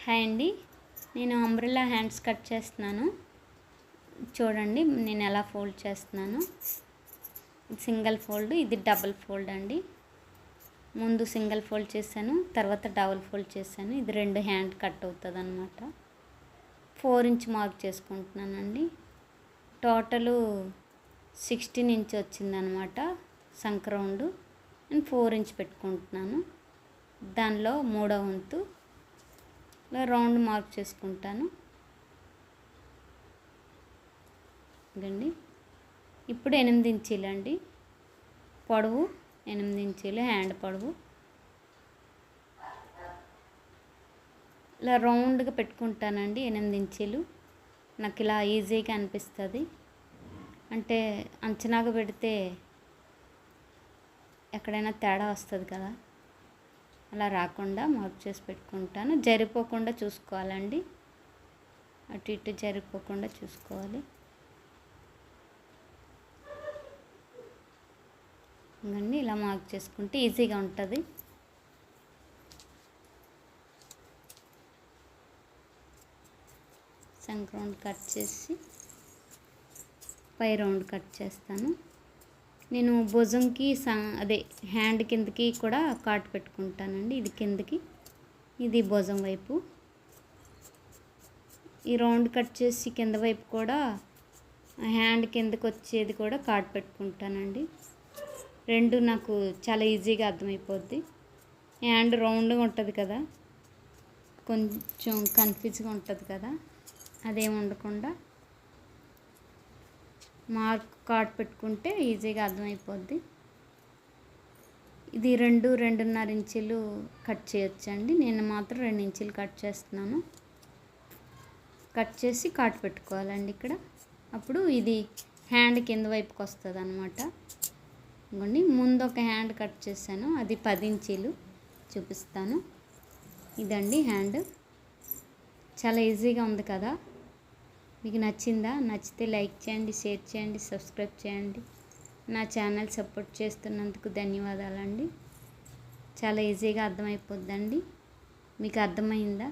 Hi అండి, నేను umbrella hands cut చేస్తున్నాను. చూడండి నేను ఎలా ఫోల్డ్ చేస్తున్నాను. సింగిల్ ఫోల్డ్, ఇది డబుల్ ఫోల్డ్ అండి. ముందు సింగిల్ ఫోల్డ్ చేశాను, తర్వాత డబుల్ ఫోల్డ్ చేశాను. ఇది రెండు హ్యాండ్ కట్ అవుతుంది అనమాట. 4 ఇంచ్ మార్క్ చేసుకుంటున్నానండి. టోటలు 16 ఇంచ్ వచ్చిందనమాట సంక రౌండ్. నేను 4 ఇంచ్ పెట్టుకుంటున్నాను. దానిలో 3వ వంతు ఇలా రౌండ్ మార్క్ చేసుకుంటాను. ఇదండి. ఇప్పుడు 8 ఇంచీలండి పొడవు, 8 ఇంచీలు హ్యాండ్ పొడవు. ఇలా రౌండ్గా పెట్టుకుంటానండి. 8 ఇంచీలు నాకు ఇలా ఈజీగా అనిపిస్తుంది. అంటే అంచనాగా పెడితే ఎక్కడైనా తేడా వస్తుంది కదా, అలా రాకుండా మార్క్ చేసి పెట్టుకుంటాను. జరిపోకుండా చూసుకోవాలండి, అటు ఇటు జరిపోకుండా చూసుకోవాలి. ఇంకండి ఇలా మార్క్ చేసుకుంటే ఈజీగా ఉంటుంది. సంక రౌండ్ కట్ చేసి పై రౌండ్ కట్ చేస్తాను. నేను భుజంకి అదే హ్యాండ్ కిందకి కూడా కాట్ పెట్టుకుంటానండి. ఇది కిందకి, ఇది భుజం వైపు. ఈ రౌండ్ కట్ చేసి కింద వైపు కూడా హ్యాండ్ కిందకి వచ్చేది కూడా కాట్ పెట్టుకుంటానండి. రెండు నాకు చాలా ఈజీగా అర్థమైపోద్ది. హ్యాండ్ రౌండ్గా ఉంటుంది కదా, కొంచెం కన్ఫ్యూజ్గా ఉంటుంది కదా, అదేం ఉండకుండా మార్క్ కాట్ పెట్టుకుంటే ఈజీగా అర్థమైపోద్ది. ఇది 2-2.5 ఇంచీలు కట్ చేయొచ్చండి. నేను మాత్రం 2 ఇంచీలు కట్ చేస్తున్నాను. కట్ చేసి కాట్ పెట్టుకోవాలండి ఇక్కడ. అప్పుడు ఇది హ్యాండ్ కింద వైపుకి వస్తుంది అనమాట. ఇంకోండి ముందు ఒక హ్యాండ్ కట్ చేశాను, అది 10 ఇంచీలు చూపిస్తాను. ఇదండి హ్యాండ్. చాలా ఈజీగా ఉంది కదా. మీకు నచ్చిందా? నచ్చితే లైక్ చేయండి, షేర్ చేయండి, సబ్స్క్రైబ్ చేయండి. నా ఛానల్ సపోర్ట్ చేస్తున్నందుకు ధన్యవాదాలండి. చాలా ఈజీగా అర్థమైపోద్దండి. మీకు అర్థమైందా?